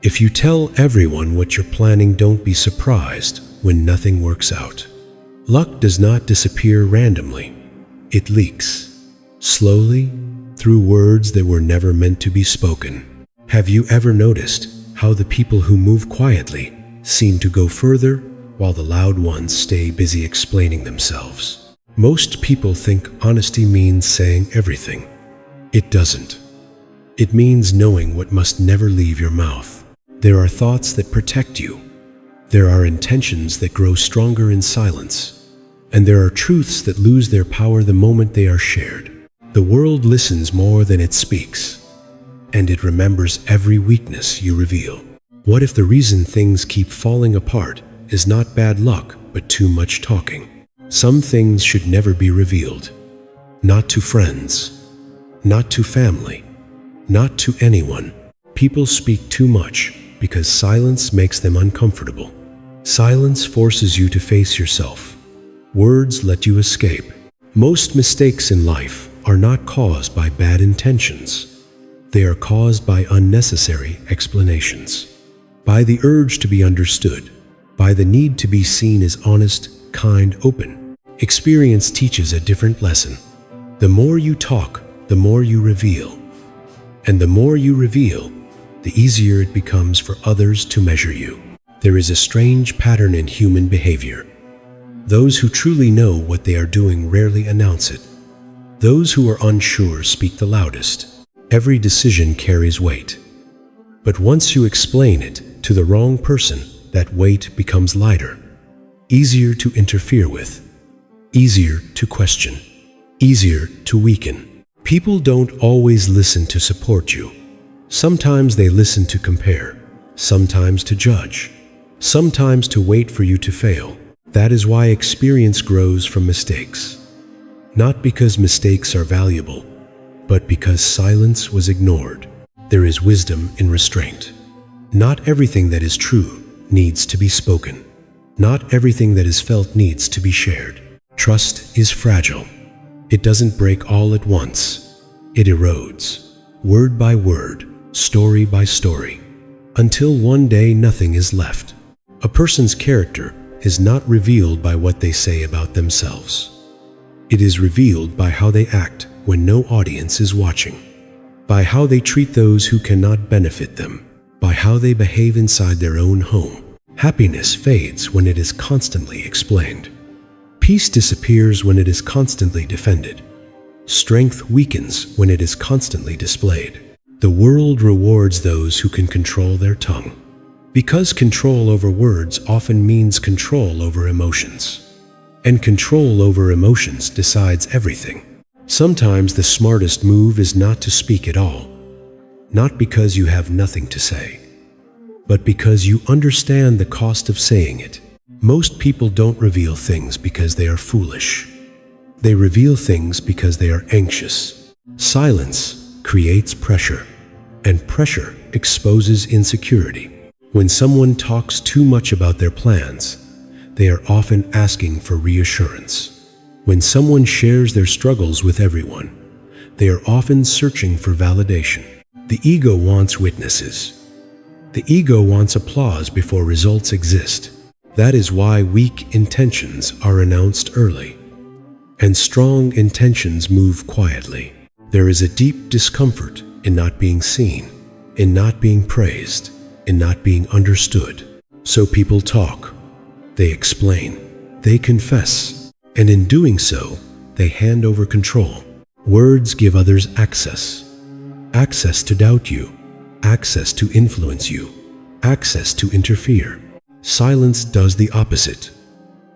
If you tell everyone what you're planning, don't be surprised when nothing works out. Luck does not disappear randomly. It leaks, slowly, through words that were never meant to be spoken. Have you ever noticed how the people who move quietly seem to go further, while the loud ones stay busy explaining themselves? Most people think honesty means saying everything. It doesn't. It means knowing what must never leave your mouth. There are thoughts that protect you. There are intentions that grow stronger in silence. And there are truths that lose their power the moment they are shared. The world listens more than it speaks, and it remembers every weakness you reveal. What if the reason things keep falling apart is not bad luck, but too much talking? Some things should never be revealed. Not to friends, not to family, not to anyone. People speak too much because silence makes them uncomfortable. Silence forces you to face yourself. Words let you escape. Most mistakes in life are not caused by bad intentions. They are caused by unnecessary explanations, by the urge to be understood, by the need to be seen as honest, kind, open. Experience teaches a different lesson. The more you talk, the more you reveal. And the more you reveal, the easier it becomes for others to measure you. There is a strange pattern in human behavior. Those who truly know what they are doing rarely announce it. Those who are unsure speak the loudest. Every decision carries weight. But once you explain it to the wrong person, that weight becomes lighter, easier to interfere with, easier to question, easier to weaken. People don't always listen to support you. Sometimes they listen to compare, sometimes to judge, sometimes to wait for you to fail. That is why experience grows from mistakes. Not because mistakes are valuable, but because silence was ignored. There is wisdom in restraint. Not everything that is true needs to be spoken. Not everything that is felt needs to be shared. Trust is fragile. It doesn't break all at once. It erodes, word by word, story by story, until one day nothing is left. A person's character is not revealed by what they say about themselves. It is revealed by how they act when no audience is watching, by how they treat those who cannot benefit them, by how they behave inside their own home. Happiness fades when it is constantly explained. Peace disappears when it is constantly defended. Strength weakens when it is constantly displayed. The world rewards those who can control their tongue, because control over words often means control over emotions. And control over emotions decides everything. Sometimes the smartest move is not to speak at all, not because you have nothing to say, but because you understand the cost of saying it. Most people don't reveal things because they are foolish. They reveal things because they are anxious. Silence creates pressure, and pressure exposes insecurity. When someone talks too much about their plans, they are often asking for reassurance. When someone shares their struggles with everyone, they are often searching for validation. The ego wants witnesses. The ego wants applause before results exist. That is why weak intentions are announced early, and strong intentions move quietly. There is a deep discomfort in not being seen, in not being praised, in not being understood. So people talk. They explain, they confess, and in doing so, they hand over control. Words give others access. Access to doubt you, access to influence you, access to interfere. Silence does the opposite.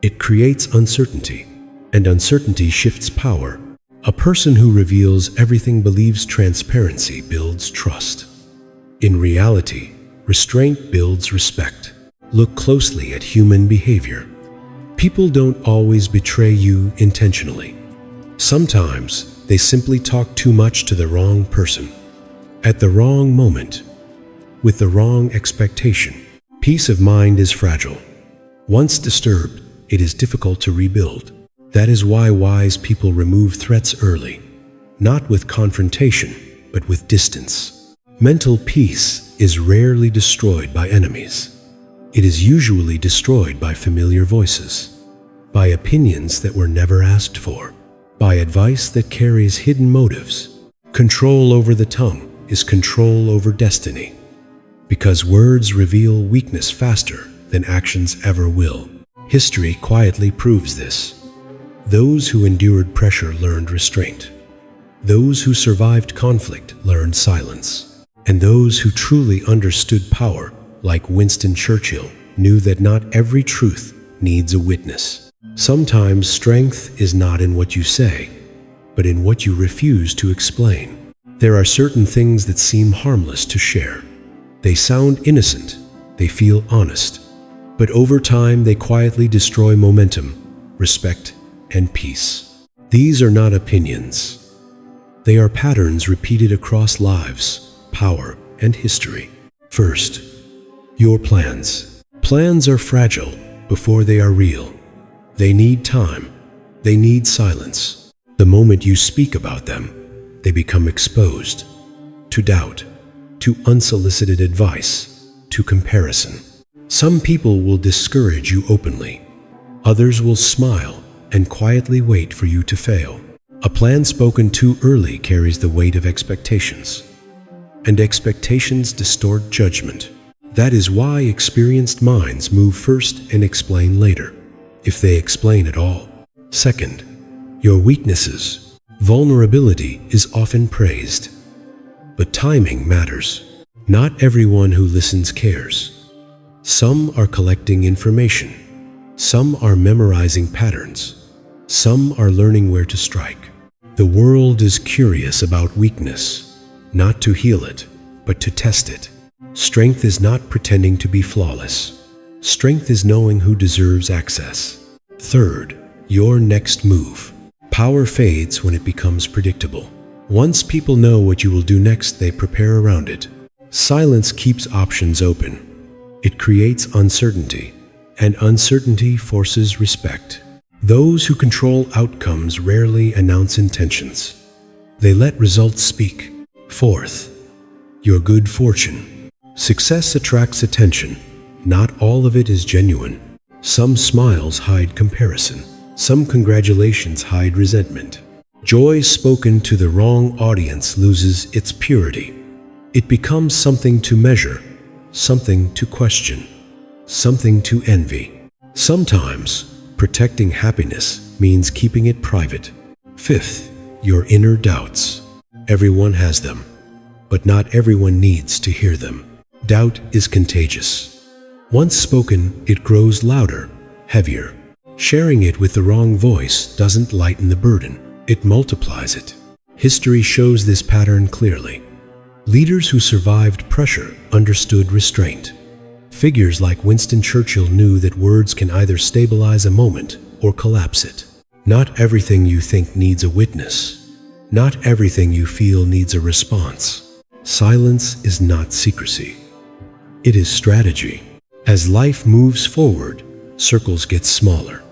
It creates uncertainty, and uncertainty shifts power. A person who reveals everything believes transparency builds trust. In reality, restraint builds respect. Look closely at human behavior. People don't always betray you intentionally. Sometimes they simply talk too much to the wrong person, at the wrong moment, with the wrong expectation. Peace of mind is fragile. Once disturbed, it is difficult to rebuild. That is why wise people remove threats early, not with confrontation, but with distance. Mental peace is rarely destroyed by enemies. It is usually destroyed by familiar voices, by opinions that were never asked for, by advice that carries hidden motives. Control over the tongue is control over destiny, because words reveal weakness faster than actions ever will. History quietly proves this. Those who endured pressure learned restraint. Those who survived conflict learned silence. And those who truly understood power, like Winston Churchill, knew that not every truth needs a witness. Sometimes strength is not in what you say, but in what you refuse to explain. There are certain things that seem harmless to share. They sound innocent, they feel honest, but over time they quietly destroy momentum, respect, and peace. These are not opinions. They are patterns repeated across lives, power, and history. First, your plans. Plans are fragile before they are real. They need time. They need silence. The moment you speak about them, they become exposed to doubt, to unsolicited advice, to comparison. Some people will discourage you openly. Others will smile and quietly wait for you to fail. A plan spoken too early carries the weight of expectations, and expectations distort judgment. That is why experienced minds move first and explain later, if they explain at all. Second, your weaknesses. Vulnerability is often praised, but timing matters. Not everyone who listens cares. Some are collecting information. Some are memorizing patterns. Some are learning where to strike. The world is curious about weakness, not to heal it, but to test it. Strength is not pretending to be flawless. Strength is knowing who deserves access. Third, your next move. Power fades when it becomes predictable. Once people know what you will do next, they prepare around it. Silence keeps options open. It creates uncertainty, and uncertainty forces respect. Those who control outcomes rarely announce intentions. They let results speak. Fourth, your good fortune. Success attracts attention. Not all of it is genuine. Some smiles hide comparison. Some congratulations hide resentment. Joy spoken to the wrong audience loses its purity. It becomes something to measure, something to question, something to envy. Sometimes, protecting happiness means keeping it private. Fifth, your inner doubts. Everyone has them, but not everyone needs to hear them. Doubt is contagious. Once spoken, it grows louder, heavier. Sharing it with the wrong voice doesn't lighten the burden, it multiplies it. History shows this pattern clearly. Leaders who survived pressure understood restraint. Figures like Winston Churchill knew that words can either stabilize a moment or collapse it. Not everything you think needs a witness. Not everything you feel needs a response. Silence is not secrecy. It is strategy. As life moves forward, circles get smaller.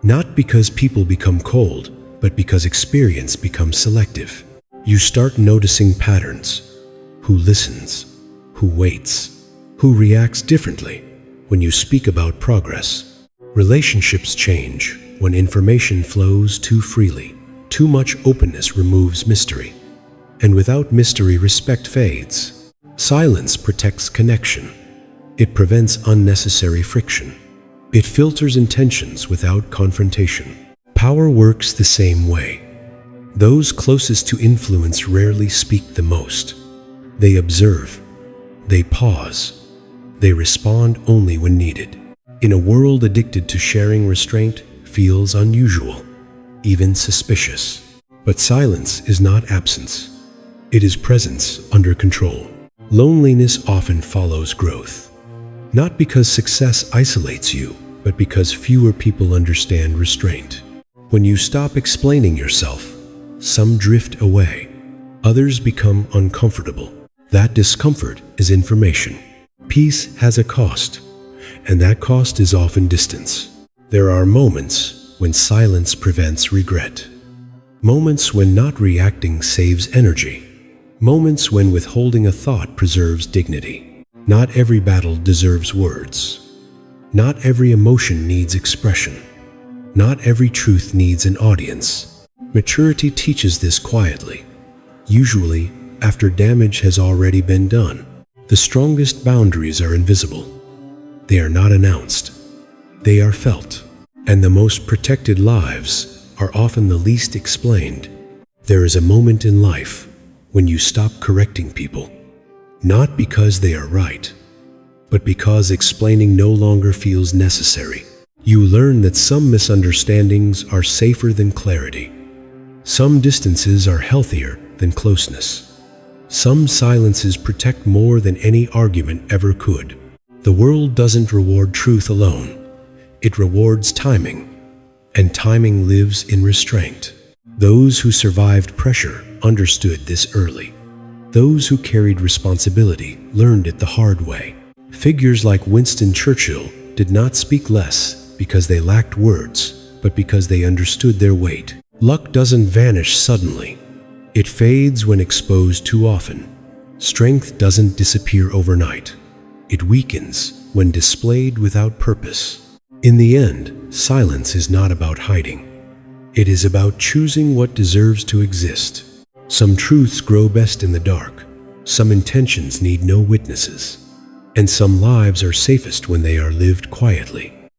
Not because people become cold, but because experience becomes selective. You start noticing patterns. Who listens? Who waits? Who reacts differently when you speak about progress? Relationships change when information flows too freely. Too much openness removes mystery. And without mystery, respect fades. Silence protects connection. It prevents unnecessary friction. It filters intentions without confrontation. Power works the same way. Those closest to influence rarely speak the most. They observe. They pause. They respond only when needed. In a world addicted to sharing, restraint feels unusual, even suspicious. But silence is not absence. It is presence under control. Loneliness often follows growth. Not because success isolates you, but because fewer people understand restraint. When you stop explaining yourself, some drift away. Others become uncomfortable. That discomfort is information. Peace has a cost, and that cost is often distance. There are moments when silence prevents regret. Moments when not reacting saves energy. Moments when withholding a thought preserves dignity. Not every battle deserves words. Not every emotion needs expression. Not every truth needs an audience. Maturity teaches this quietly, usually after damage has already been done. The strongest boundaries are invisible. They are not announced. They are felt. And the most protected lives are often the least explained. There is a moment in life when you stop correcting people, not because they are right, but because explaining no longer feels necessary. You learn that some misunderstandings are safer than clarity. Some distances are healthier than closeness. Some silences protect more than any argument ever could. The world doesn't reward truth alone. It rewards timing, and timing lives in restraint. Those who survived pressure understood this early. Those who carried responsibility learned it the hard way. Figures like Winston Churchill did not speak less because they lacked words, but because they understood their weight. Luck doesn't vanish suddenly. It fades when exposed too often. Strength doesn't disappear overnight. It weakens when displayed without purpose. In the end, silence is not about hiding. It is about choosing what deserves to exist. Some truths grow best in the dark. Some intentions need no witnesses. And some lives are safest when they are lived quietly.